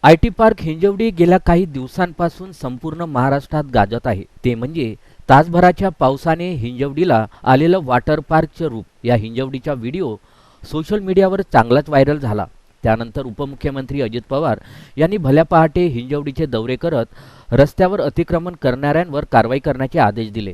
IT. Park Hinjawadi गेल्या काही दिवसांपासून संपूर्ण महाराष्ट्रात गाजत आहे. ते म्हणजे तासभराच्या पावसाने हिंजवडीला आलेलं वॉटर पार्कचं रूप. या हिंजवडीचा व्हिडिओ सोशल मीडियावर चांगलाच व्हायरल झाला. त्यानंतर उपमुख्यमंत्री अजित पवार यांनी भल्या पहाटे हिंजवडीचे दौरे करत रस्त्यावर अतिक्रमण करणाऱ्यांवर कारवाई करण्याचे आदेश दिले.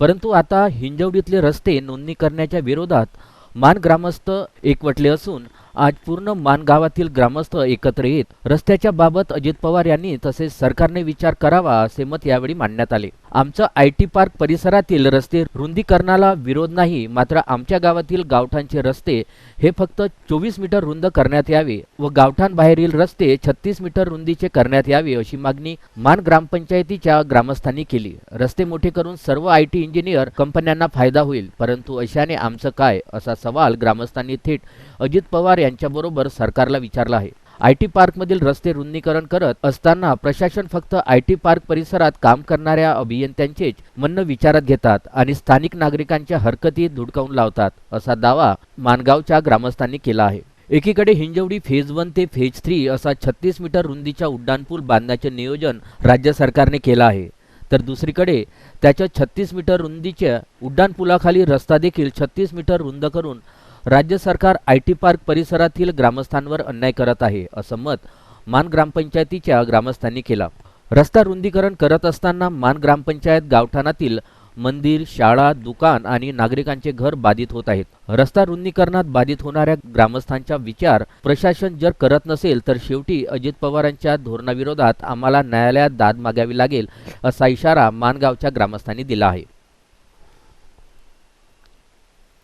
परंतु आता हिंजवडीतले रस्ते नोंदणी करण्याच्या विरोधात मान ग्रामस्थ एकवटले असून आज पूर्ण मान गावातील ग्रामस्थ एकत्र येत रस्त्याच्या बाबत अजित पवार यांनी तसेच सरकारने विचार करावा असे मत यावेळी मांडण्यात आले. आमचं आय.टी. पार्क परिसरातील रस्ते रुंदीकरणाला विरोध नाही, मात्र आमच्या गावातील गावठाणचे रस्ते हे फक्त 24 मीटर रुंद करण्यात यावे व गावठाणबाहेरील रस्ते 36 मीटर रुंदीचे करण्यात यावे अशी मागणी मान ग्रामपंचायतीच्या ग्रामस्थांनी केली. रस्ते मोठे करून सर्व आय.टी. इंजिनियर कंपन्यांना फायदा होईल, परंतु अशाने आमचं काय असा सवाल ग्रामस्थांनी थेट अजित पवार यांच्याबरोबर सरकारला विचारला आहे. आय.टी. पार्कमधील रस्ते रुंदीकरण करत असताना प्रशासन फक्त आय.टी. पार्क परिसरात काम करणाऱ्या अभियंत्यांचेच म्हणणं विचारात घेतात आणि स्थानिक नागरिकांच्या हरकती धुडकावून लावतात असा दावा माणगावच्या ग्रामस्थांनी केला आहे. एकीकडे हिंजवडी फेज 1 ते फेज 3 असा 36 मीटर रुंदीचा उड्डाणपूल बांधण्याचे नियोजन राज्य सरकारने केलं आहे, तर दुसरीकडे त्याच्या 36 मीटर रुंदीच्या उड्डाणपुलाखाली रस्ता देखील 36 मीटर रुंद करून राज्य सरकार आय.टी. पार्क परिसरातील ग्रामस्थांवर अन्याय करत आहे असं मत मान ग्रामपंचायतीच्या ग्रामस्थांनी केला. रस्ता रुंदीकरण करत असताना मान ग्रामपंचायत गावठाणातील मंदिर, शाळा, दुकान आणि नागरिकांचे घर बाधित होत आहेत. रस्ता रुंदीकरणात बाधित होणाऱ्या ग्रामस्थांचा विचार प्रशासन जर करत नसेल तर शेवटी अजित पवारांच्या धोरणाविरोधात आम्हाला न्यायालयात दाद मागावी लागेल असा इशारा माणगावच्या ग्रामस्थांनी दिला आहे.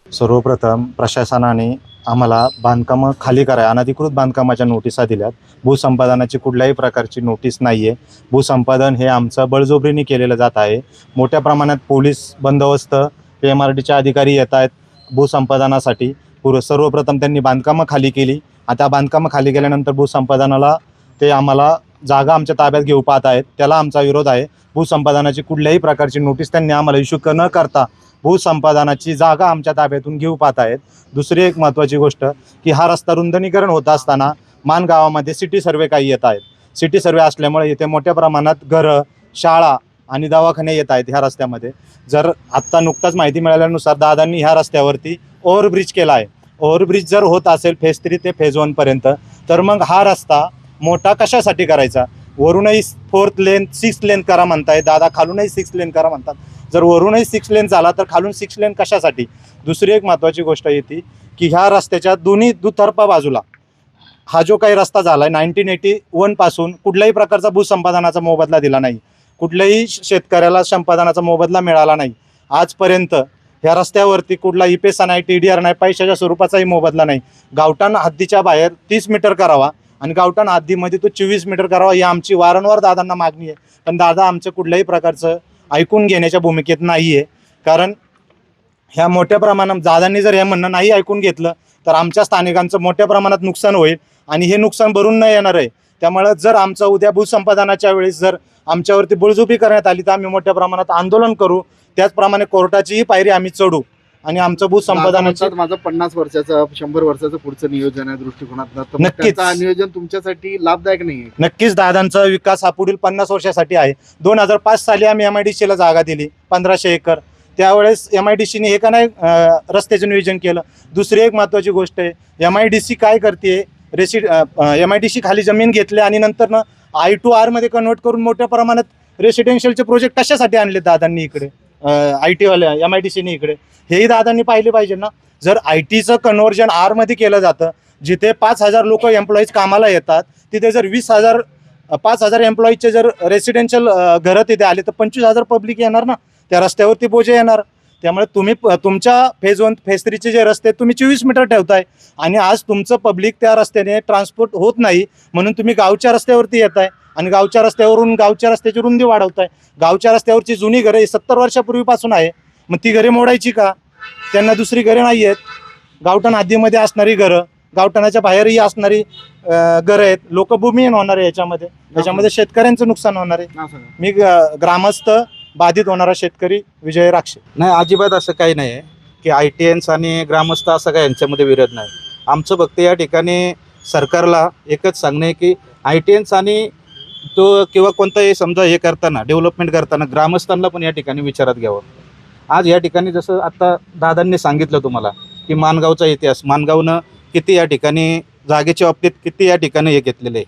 सर्वप्रथम प्रशासनाने आम्हाला बांधकामं खाली कराय अनधिकृत बांधकामाच्या नोटिसा दिल्यात. भूसंपादनाची कुठल्याही प्रकारची नोटीस नाही आहे. भूसंपादन हे आमचं बळजबरीने केलेलं जात आहे. मोठ्या प्रमाणात पोलीस बंदोबस्त PMRDचे अधिकारी येत आहेत भूसंपादनासाठी. सर्वप्रथम त्यांनी बांधकामं खाली केली. आता बांधकामं खाली केल्यानंतर भूसंपादनाला ते आम्हाला जागा आमच्या ताब्यात घेऊ पाहत आहेत. त्याला आमचा विरोध आहे. भूसंपादनाची कुठल्याही प्रकारची नोटीस त्यांनी आम्हाला इश्यू न करता भूसंपादनाची जागा आमच्या ताब्यातून घेऊ पाहत आहेत. दुसरी एक महत्त्वाची गोष्ट की हा रस्ता रुंदनीकरण होत असताना मान गावामध्ये सिटी सर्वे काही येत आहेत. सिटी सर्वे असल्यामुळे इथे मोठ्या प्रमाणात घरं, शाळा आणि दवाखाने येत आहेत ह्या रस्त्यामध्ये. जर आत्ता नुकताच माहिती मिळाल्यानुसार दादांनी ह्या रस्त्यावरती ओव्हरब्रिज केला आहे. ओव्हरब्रिज जर होत असेल फेज 3 ते फेज 1 पर्यंत, तर मग हा रस्ता मोठा कशासाठी करायचा? वरूनही 4th लेन 6th लेन करा म्हणताय दादा, खालूनही 6th लेन करा म्हणतात. जर वरूनही 6 लेन झाला तर खालून 6 लेन कशासाठी? दुसरी एक महत्त्वाची गोष्ट येते की ह्या रस्त्याच्या दोन्ही दुतर्फा बाजूला हा जो काही रस्ता झाला आहे 1981 पासून कुठल्याही प्रकारचा भूसंपादनाचा मोबदला दिला नाही. कुठल्याही शेतकऱ्याला संपादनाचा मोबदला मिळाला नाही. आजपर्यंत ह्या रस्त्यावरती कुठला इपेसा नाही, TDR नाही, पैशाच्या स्वरूपाचाही मोबदला नाही. गावठाण हद्दीच्या बाहेर 30 मीटर करावा आणि गावठाण हद्दीमध्ये तो 24 मीटर करावा ही आमची वारंवार दादांना मागणी आहे. पण दादा आमचं कुठल्याही प्रकारचं ऐकून घेण्याच्या भूमिकेत नाही आहे. कारण ह्या मोठ्या प्रमाणात दादांनी जर हे म्हणणं नाही ऐकून घेतलं तर आमच्या स्थानिकांचं मोठ्या प्रमाणात नुकसान होईल आणि हे नुकसान भरून न येणार आहे. त्यामुळे जर आमचं उद्या भूसंपादनाच्या वेळेस जर आमच्यावरती बळजबरी करण्यात आली तर आम्ही मोठ्या प्रमाणात आंदोलन करू. त्याचप्रमाणे कोर्टाचीही पायरी आम्ही चढू आणि आमचं भूसंपादनाचं माझं 50 वर्षाचं 100 वर्षाचं पुढचं नियोजन आहे दृष्टिकोनात. नक्कीच नियोजन तुमच्यासाठी लाभदायक नाही आहे. नक्कीच दादांचा विकास हा पुढील 50 वर्षासाठी आहे. 2005 साली आम्ही MIDCला जागा दिली 1500 एकर. त्यावेळेस MIDCने हे का नाही रस्त्याचं नियोजन केलं. दुसरी एक महत्त्वाची गोष्ट आहे, MIDC काय करते, MIDC खाली जमीन घेतली आणि नंतर I to R मध्ये कन्वर्ट करून मोठ्या प्रमाणात रेसिडेन्शियलचे प्रोजेक्ट कशासाठी आणले दादांनी इकडे, IT वाल्या MIDCने इकडे? हेही दादांनी पाहिले पाहिजे ना. जर ITचं कन्व्हर्जन R मध्ये केलं जातं, जिथे 5000 लोक एम्प्लॉईज कामाला येतात, तिथे जर 5,000 एम्प्लॉईजचे जर रेसिडेन्शियल घरं तिथे आले तर 25,000 पब्लिक येणार ना. त्या रस्त्यावरती बोजे येणार. त्यामुळे तुम्ही तुमच्या फेज 1 फेज 3चे जे रस्ते तुम्ही 24 मीटर ठेवताय आणि आज तुमचं पब्लिक त्या रस्त्याने ट्रान्सपोर्ट होत नाही म्हणून तुम्ही गावच्या रस्त्यावरती येताय आणि गावच्या रस्त्यावरून गावच्या रस्त्याची रुंदी वाढवताय. गावच्या रस्त्यावरची जुनी घरं 70 वर्षापूर्वीपासून आहे, मग ती घरे मोडायची का? त्यांना दुसरी घरे नाही आहेत. गावठाण हद्दीमध्ये असणारी घरं, गावठाणाच्या बाहेरही असणारी घरं आहेत. लोक भूमिहीन होणार आहे याच्यामध्ये शेतकऱ्यांचं नुकसान होणार आहे. मी ग्रामस्थ बाधित होणारा शेतकरी विजय राक्षे. नाही, अजिबात असं काही नाही आहे की ITNs आणि ग्रामस्थ असं काही यांच्यामध्ये विरोध नाही. आमचं फक्त या ठिकाणी सरकारला एकच सांगणं आहे की ITNs आणि तो किंवा कोणताही समजा हे करताना डेव्हलपमेंट करताना ग्रामस्थांना पण या ठिकाणी विचारात घ्यावं. आज या ठिकाणी जसं आता दादांनी सांगितलं तुम्हाला की माणगावचा इतिहास, माणगावनं किती या ठिकाणी जागेच्या बाबतीत किती या ठिकाणी हे घेतलेलं आहे,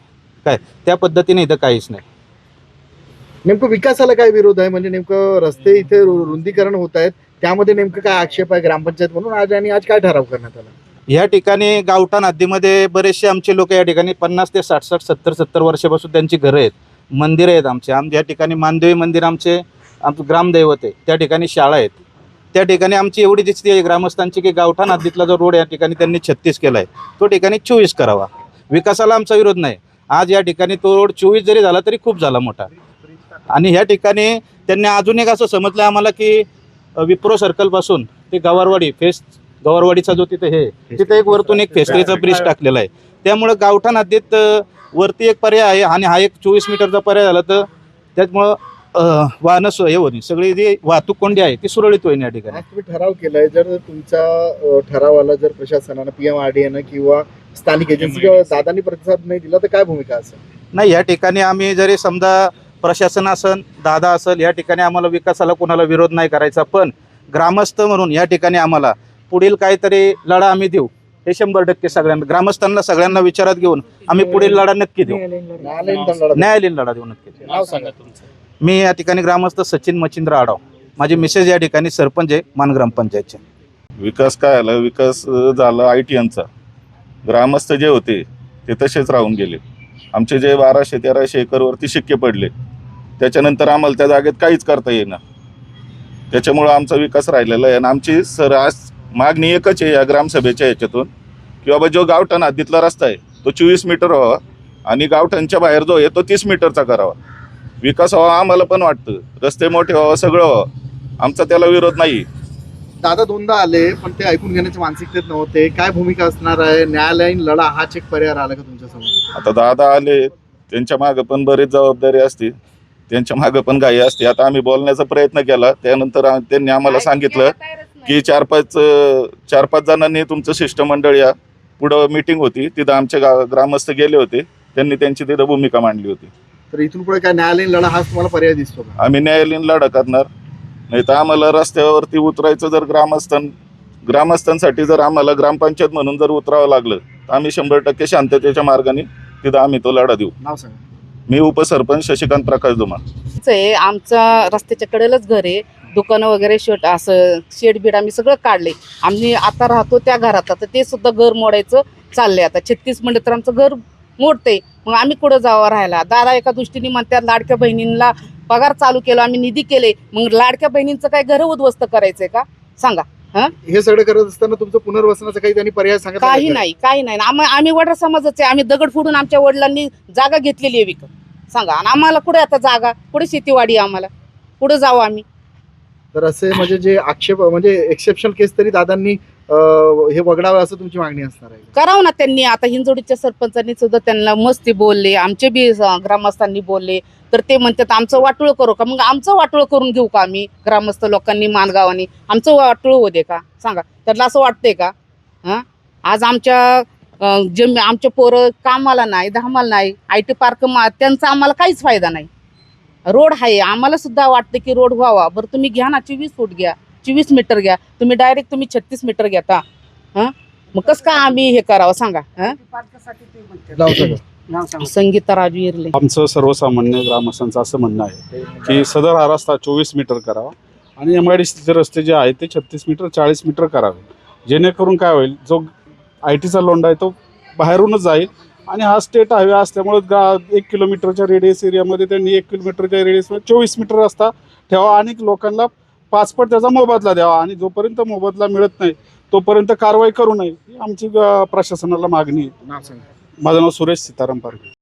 काय त्या पद्धतीने इथं काहीच नाही. नेमकं विकासाला काय विरोध आहे? म्हणजे नेमकं रस्ते इथे रुंदीकरण होत आहेत, त्यामध्ये नेमकं काय आक्षेप आहे ग्रामपंचायत म्हणून आज काय ठराव करण्यात आला? या ठिकाणी गावठाण हद्दीमध्ये बरेचसे आमचे लोक या ठिकाणी 50 ते 60 70 वर्षापासून त्यांची घरं आहेत, मंदिरं आहेत. आमच्या या ठिकाणी मानदेवी मंदिर आमचं ग्रामदैवत आहे. त्या ठिकाणी शाळा आहेत. त्या ठिकाणी आमची एवढी दिसते आहे ग्रामस्थांची की गावठाण हद्दीतला जो रोड या ठिकाणी त्यांनी 36 केला आहे, तो ठिकाणी 24 करावा. विकासाला आमचा विरोध नाही. आज या ठिकाणी तो रोड 24 जरी झाला तरी खूप झाला मोठा. आणि ह्या ठिकाणी त्यांनी अजून एक असं समजलं आम्हाला की विप्रो सर्कलपासून ते गवारवाडीचा जो तिथे एक वरतून एक फेस्ट्रीचा ब्रिज टाकलेला आहे. त्यामुळं गावठाण हद्दीत वरती एक पर्याय आहे आणि हा एक 24 मीटरचा पर्याय झाला तर त्यामुळं वाहनं हे होईल, सगळी जी वाहतूक कोंडी आहे ती सुरळीत होईल. या ठिकाणी आज तुम्ही ठराव केलाय, जर तुमच्या ठरावाला जर प्रशासनानं PMRDA किंवा स्थानिक एजन्सी किंवा दादांनी प्रतिसाद नाही दिला तर काय भूमिका असेल? नाही, या ठिकाणी आम्ही जरी समजा प्रशासन असेल, दादा असेल, या ठिकाणी आम्हाला विकासाला कोणाला विरोध नाही करायचा, पण ग्रामस्थ म्हणून या ठिकाणी आम्हाला पुढील काहीतरी लढा आम्ही देऊ. हे 100% सगळ्यांना ग्रामस्थांना सगळ्यांना विचारात घेऊन आम्ही पुढील लढा नक्की देऊ. न्यायालयीन लढा देऊ नक्की. नाव सांगा तुमचं. मी या ठिकाणी ग्रामस्थ सचिन मच्छिंद्र आडाव, माझी मिसेस या ठिकाणी सरपंच आहे मान ग्रामपंचायतचे. विकास काय आला? विकास झाला ITNचा. ग्रामस्थ जे होते ते तसेच राहून गेले. आमचे जे 1200-1300 एकरवरती शिक्के पडले, त्याच्यानंतर आम्हाला त्या जागेत काहीच करता येईना. त्याच्यामुळं आमचा विकास राहिलेला आहे. आणि आमची आज मागणी एकच आहे या ग्रामसभेच्या ह्याच्यातून की बाबा जो गावठाण हद्दीतला रस्ता आहे तो 24 मीटर व्हावा आणि गावठाणच्या बाहेर जो आहे तो 30 मीटरचा करावा. विकास व्हावा आम्हाला पण वाटतं, रस्ते मोठे व्हावं, सगळं व्हावं, आमचा त्याला विरोध नाही. दादा दोनदा आले पण ते ऐकून घेण्याच्या मानसिकतेत नव्हते. काय भूमिका असणार आहे? न्यायालयीन लढा हाच एक पर्याय आला का तुमच्यासमोर? आता दादा आले, त्यांच्या मागं पण बरीच जबाबदारी असते, त्यांच्या मागं पण घाई असते. आता आम्ही बोलण्याचा प्रयत्न केला, त्यानंतर त्यांनी आम्हाला सांगितलं की 4-5 जणांनी तुमचं शिष्टमंडळ या. पुढं मीटिंग होती, तिथं आमचे ग्रामस्थ गेले होते, त्यांनी त्यांची तिथं भूमिका मांडली होती. तर इथून पुढे काय न्यायालयीन लढा हाच तुम्हाला पर्याय दिसतो का? आम्ही न्यायालयीन लढा करणार, नाही तर आम्हाला रस्त्यावरती उतरायचं जर ग्रामस्थांसाठी जर आम्हाला ग्रामपंचायत म्हणून जर उतरावं लागलं तर आम्ही 100% शांततेच्या मार्गाने तिथं आम्ही तो लढा देऊ. नाव सांगा. मी उपसरपंच शशिकांत प्रकाश धुमा. आमच्या रस्त्याच्या कडेलाच घर आहे, दुकानं वगैरे असं शेड बीड आम्ही सगळं काढले. आम्ही आता राहतो त्या घरात, आता ते सुद्धा घर मोडायचं चाललंय. आता 36 म्हणलं तर आमचं घर मोडतंय, मग आम्ही कुठं जावं राहायला? दादा एका दृष्टीने म्हणतात लाडक्या बहिणींना पगार चालू केला, आम्ही निधी केले, मग लाडक्या बहिणींचं काय घर उद्ध्वस्त करायचंय का? सांगा. हे सगळं करत असताना तुमचं पुनर्वसनाचा काही त्यांनी पर्याय सांगितला? काही नाही. आम्ही वडा समाजाच आहे. आम्ही दगड फोडून आमच्या वडिलांनी जागा घेतलेली आहे विकत. सांगा, आणि आम्हाला कुठे आता जागा, कुठे शेतीवाडी, आम्हाला कुठं जावं आम्ही? तर असे म्हणजे जे आक्षेप म्हणजे एक्सेप्शनल केस तरी दादांनी हे वगडावं असं तुमची मागणी असणार आहे? करावं ना त्यांनी. आता हिंजवडीच्या सरपंचांनी सुद्धा त्यांना मस्ती बोलले, आमचे बी ग्रामस्थांनी बोलले, तर ते म्हणतात आमचं वाटोळं करू का? मग आमचं वाटोळं करून घेऊ का आम्ही? ग्रामस्थ लोकांनी, मानगावांनी आमचं वाटोळं होऊ दे का? सांगा, त्यांना असं वाटतंय का? आज आमच्या पोरं कामाला नाही, धामाला नाही, IT पार्क त्यांचा आम्हाला काहीच फायदा नाही. रोड आहे, आम्हाला सुद्धा वाटतं की रोड व्हावा. बरं तुम्ही घ्या ना, 24 फूट घ्या, 24 मीटर घ्या, तुम्ही डायरेक्ट 36 मीटर घेता. मग कसं काय आम्ही हे करावं? सांगा. संगीता राजू इरले. आमचं सर्वसामान्य ग्रामस्थांचं असं म्हणणं आहे की सदर हा रस्ता 24 मीटर करावा आणि MIDCचे रस्ते जे आहेत ते 36 मीटर 40 मीटर करावे, जेणेकरून काय होईल, जो ITचा लोंढा आहे तो बाहेरूनच जाईल. आणि हा स्टेट हायवे असल्यामुळे 1 किलोमीटरच्या रेडियस एरियामध्ये त्यांनी 1 किलोमीटरच्या रेडियसमध्ये 24 मीटर रस्ता ठेवा आणि लोकांना 5 पट त्याचा मोबदला द्यावा. आणि जोपर्यंत मोबदला मिळत नाही तोपर्यंत कारवाई करू नये, ही आमची प्रशासनाला मागणी आहे. माझं नाव सुरेश सीताराम पारगे.